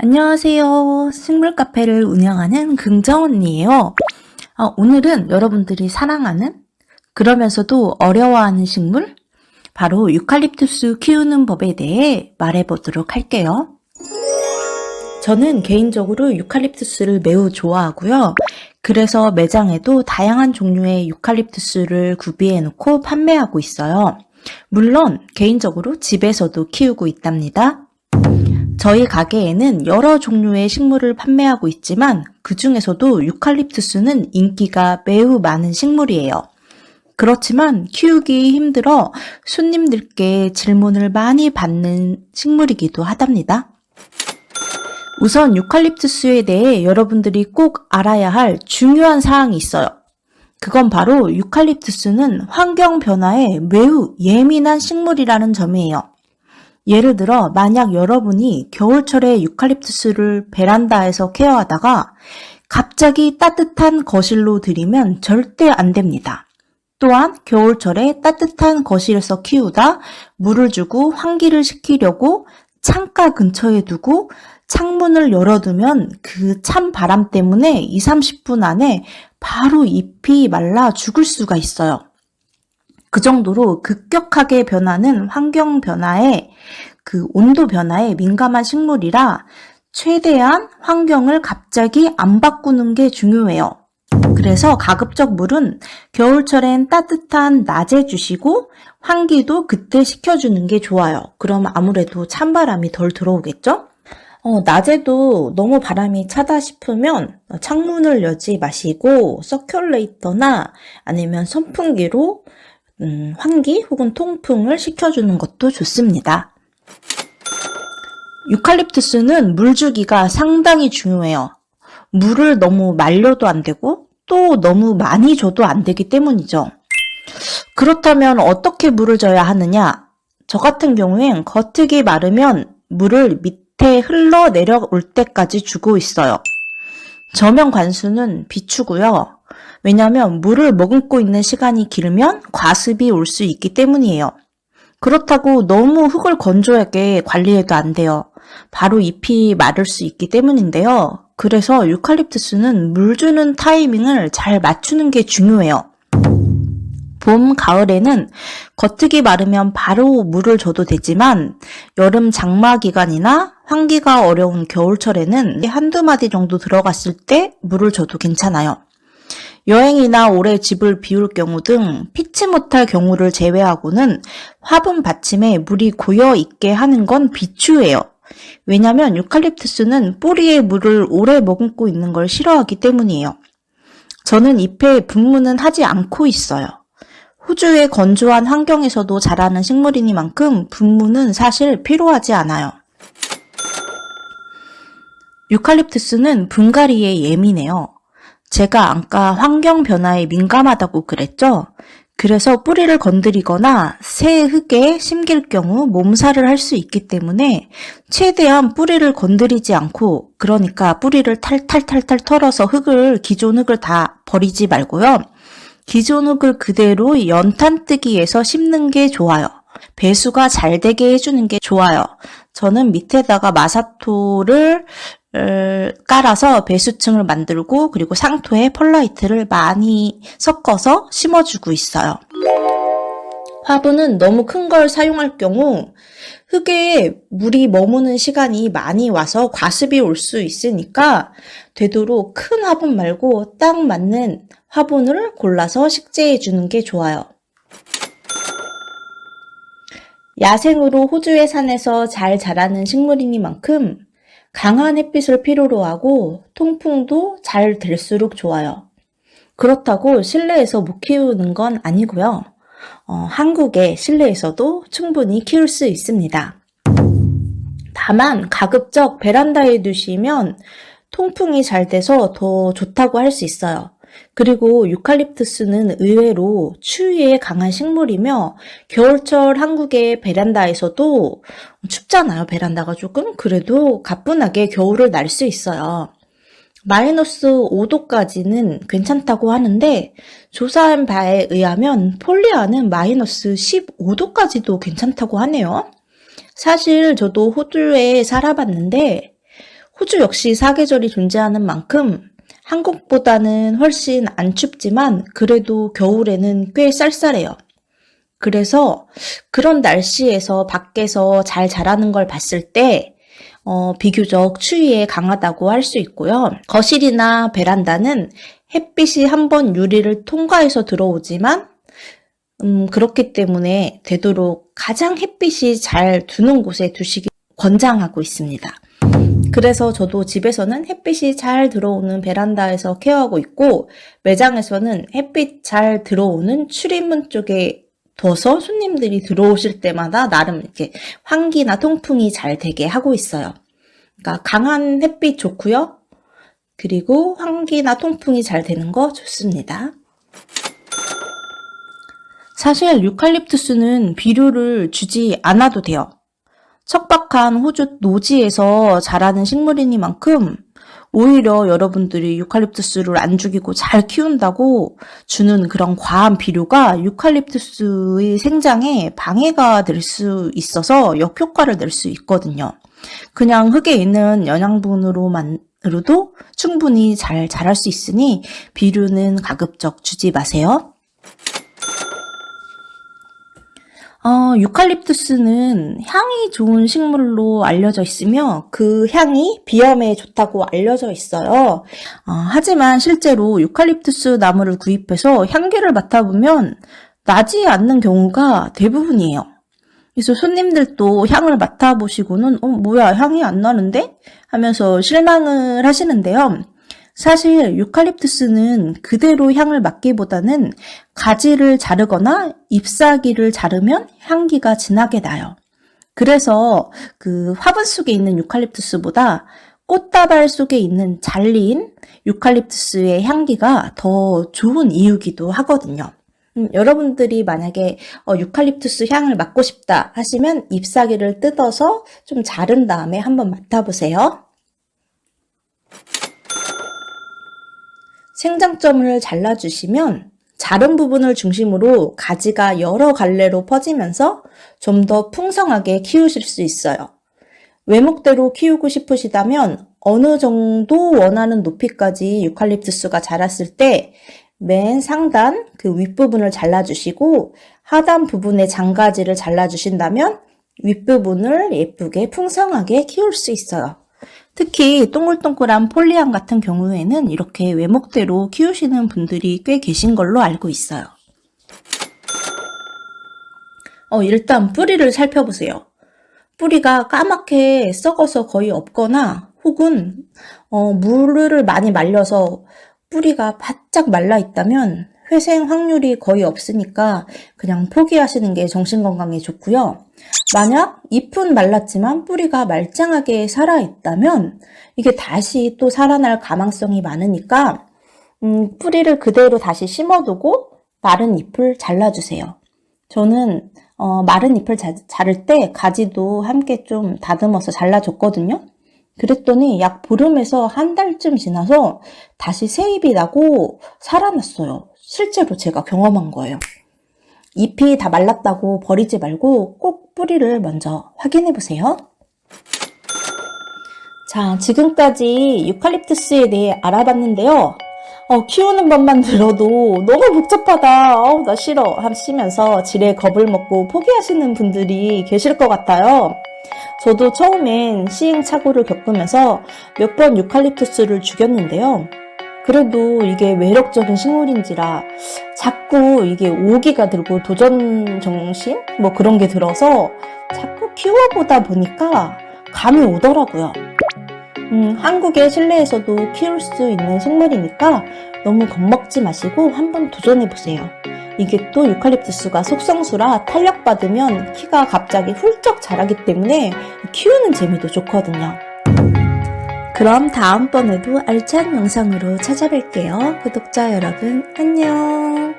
안녕하세요. 식물 카페를 운영하는 긍정 언니예요. 오늘은 여러분들이 사랑하는 그러면서도 어려워하는 식물 바로 유칼립투스 키우는 법에 대해 말해보도록 할게요. 저는 개인적으로 유칼립투스를 매우 좋아하고요. 그래서 매장에도 다양한 종류의 유칼립투스를 구비해 놓고 판매하고 있어요. 물론 개인적으로 집에서도 키우고 있답니다. 저희 가게에는 여러 종류의 식물을 판매하고 있지만 그 중에서도 유칼립투스는 인기가 매우 많은 식물이에요. 그렇지만 키우기 힘들어 손님들께 질문을 많이 받는 식물이기도 하답니다. 우선 유칼립투스에 대해 여러분들이 꼭 알아야 할 중요한 사항이 있어요. 그건 바로 유칼립투스는 환경 변화에 매우 예민한 식물이라는 점이에요. 예를 들어 만약 여러분이 겨울철에 유칼립투스를 베란다에서 케어하다가 갑자기 따뜻한 거실로 들이면 절대 안 됩니다. 또한 겨울철에 따뜻한 거실에서 키우다 물을 주고 환기를 시키려고 창가 근처에 두고 창문을 열어두면 그 찬 바람 때문에 2-30분 안에 바로 잎이 말라 죽을 수가 있어요. 그 정도로 급격하게 변하는 환경 변화에 온도 변화에 민감한 식물이라 최대한 환경을 갑자기 안 바꾸는 게 중요해요. 그래서 가급적 물은 겨울철엔 따뜻한 낮에 주시고 환기도 그때 시켜주는 게 좋아요. 그럼 아무래도 찬바람이 덜 들어오겠죠? 낮에도 너무 바람이 차다 싶으면 창문을 열지 마시고 서큘레이터나 아니면 선풍기로 환기 혹은 통풍을 시켜주는 것도 좋습니다. 유칼립투스는 물주기가 상당히 중요해요. 물을 너무 말려도 안 되고 또 너무 많이 줘도 안 되기 때문이죠. 그렇다면 어떻게 물을 줘야 하느냐? 저 같은 경우엔 겉흙이 마르면 물을 밑에 흘러 내려올 때까지 주고 있어요. 저면 관수는 비추고요. 왜냐하면 물을 머금고 있는 시간이 길면 과습이 올 수 있기 때문이에요. 그렇다고 너무 흙을 건조하게 관리해도 안 돼요. 바로 잎이 마를 수 있기 때문인데요. 그래서 유칼립투스는 물 주는 타이밍을 잘 맞추는 게 중요해요. 봄, 가을에는 겉흙이 마르면 바로 물을 줘도 되지만 여름 장마 기간이나 환기가 어려운 겨울철에는 한두 마디 정도 들어갔을 때 물을 줘도 괜찮아요. 여행이나 오래 집을 비울 경우 등 피치 못할 경우를 제외하고는 화분 받침에 물이 고여 있게 하는 건 비추예요. 왜냐하면 유칼립투스는 뿌리에 물을 오래 머금고 있는 걸 싫어하기 때문이에요. 저는 잎에 분무는 하지 않고 있어요. 호주의 건조한 환경에서도 자라는 식물이니만큼 분무는 사실 필요하지 않아요. 유칼립투스는 분갈이에 예민해요. 제가 아까 환경 변화에 민감하다고 그랬죠? 그래서 뿌리를 건드리거나 새 흙에 심길 경우 몸살을 할 수 있기 때문에 최대한 뿌리를 건드리지 않고, 그러니까 뿌리를 탈탈탈탈 털어서 기존 흙을 다 버리지 말고요. 기존 흙을 그대로 연탄뜨기에서 심는 게 좋아요. 배수가 잘 되게 해주는 게 좋아요. 저는 밑에다가 마사토를 깔아서 배수층을 만들고 그리고 상토에 펄라이트를 많이 섞어서 심어주고 있어요. 화분은 너무 큰 걸 사용할 경우 흙에 물이 머무는 시간이 많이 와서 과습이 올 수 있으니까 되도록 큰 화분 말고 딱 맞는 화분을 골라서 식재해 주는 게 좋아요. 야생으로 호주의 산에서 잘 자라는 식물이니만큼 강한 햇빛을 필요로 하고 통풍도 잘 될수록 좋아요. 그렇다고 실내에서 못 키우는 건 아니고요. 한국의 실내에서도 충분히 키울 수 있습니다. 다만 가급적 베란다에 두시면 통풍이 잘 돼서 더 좋다고 할 수 있어요. 그리고 유칼립투스는 의외로 추위에 강한 식물이며 겨울철 한국의 베란다에서도 춥잖아요. 베란다가 조금. 그래도 가뿐하게 겨울을 날 수 있어요. 마이너스 5도까지는 괜찮다고 하는데 조사한 바에 의하면 폴리아는 마이너스 15도까지도 괜찮다고 하네요. 사실 저도 호주에 살아봤는데 호주 역시 사계절이 존재하는 만큼 한국보다는 훨씬 안 춥지만 그래도 겨울에는 꽤 쌀쌀해요. 그래서 그런 날씨에서 밖에서 잘 자라는 걸 봤을 때 비교적 추위에 강하다고 할 수 있고요. 거실이나 베란다는 햇빛이 한번 유리를 통과해서 들어오지만 그렇기 때문에 되도록 가장 햇빛이 잘 드는 곳에 두시기 권장하고 있습니다. 그래서 저도 집에서는 햇빛이 잘 들어오는 베란다에서 케어하고 있고 매장에서는 햇빛 잘 들어오는 출입문 쪽에 둬서 손님들이 들어오실 때마다 나름 이렇게 환기나 통풍이 잘 되게 하고 있어요. 그러니까 강한 햇빛 좋고요. 그리고 환기나 통풍이 잘 되는 거 좋습니다. 사실 유칼립투스는 비료를 주지 않아도 돼요. 척박한 호주 노지에서 자라는 식물이니만큼 오히려 여러분들이 유칼립투스를 안 죽이고 잘 키운다고 주는 그런 과한 비료가 유칼립투스의 생장에 방해가 될 수 있어서 역효과를 낼 수 있거든요. 그냥 흙에 있는 영양분으로만으로도 충분히 잘 자랄 수 있으니 비료는 가급적 주지 마세요. 유칼립투스는 향이 좋은 식물로 알려져 있으며 그 향이 비염에 좋다고 알려져 있어요. 하지만 실제로 유칼립투스 나무를 구입해서 향기를 맡아보면 나지 않는 경우가 대부분이에요. 그래서 손님들도 향을 맡아보시고는 뭐야 향이 안 나는데? 하면서 실망을 하시는데요. 사실 유칼립투스는 그대로 향을 맡기보다는 가지를 자르거나 잎사귀를 자르면 향기가 진하게 나요. 그래서 그 화분 속에 있는 유칼립투스보다 꽃다발 속에 있는 잘린 유칼립투스의 향기가 더 좋은 이유기도 하거든요. 여러분들이 만약에 유칼립투스 향을 맡고 싶다 하시면 잎사귀를 뜯어서 좀 자른 다음에 한번 맡아보세요. 생장점을 잘라주시면 자른 부분을 중심으로 가지가 여러 갈래로 퍼지면서 좀 더 풍성하게 키우실 수 있어요. 외목대로 키우고 싶으시다면 어느 정도 원하는 높이까지 유칼립투스가 자랐을 때 맨 상단 그 윗부분을 잘라주시고 하단 부분의 장가지를 잘라주신다면 윗부분을 예쁘게 풍성하게 키울 수 있어요. 특히 동글동글한 폴리안 같은 경우에는 이렇게 외목대로 키우시는 분들이 꽤 계신 걸로 알고 있어요. 일단 뿌리를 살펴보세요. 뿌리가 까맣게 썩어서 거의 없거나 혹은 물을 많이 말려서 뿌리가 바짝 말라 있다면 회생 확률이 거의 없으니까 그냥 포기하시는 게 정신건강에 좋고요. 만약 잎은 말랐지만 뿌리가 말짱하게 살아있다면 이게 다시 또 살아날 가망성이 많으니까 뿌리를 그대로 다시 심어두고 마른 잎을 잘라주세요. 저는 마른 잎을 자를 때 가지도 함께 좀 다듬어서 잘라줬거든요. 그랬더니 약 보름에서 한 달쯤 지나서 다시 새 잎이 나고 살아났어요. 실제로 제가 경험한 거예요. 잎이 다 말랐다고 버리지 말고 꼭 뿌리를 먼저 확인해 보세요. 자, 지금까지 유칼립투스에 대해 알아봤는데요. 키우는 법만 들어도 너무 복잡하다, 나 싫어 하시면서 지레 겁을 먹고 포기하시는 분들이 계실 것 같아요. 저도 처음엔 시행착오를 겪으면서 몇 번 유칼립투스를 죽였는데요. 그래도 이게 매력적인 식물인지라 자꾸 이게 오기가 들고 도전 정신? 뭐 그런 게 들어서 자꾸 키워보다 보니까 감이 오더라고요. 한국의 실내에서도 키울 수 있는 식물이니까 너무 겁먹지 마시고 한번 도전해보세요. 이게 또 유칼립투스가 속성수라 탄력받으면 키가 갑자기 훌쩍 자라기 때문에 키우는 재미도 좋거든요. 그럼 다음번에도 알찬 영상으로 찾아뵐게요. 구독자 여러분, 안녕!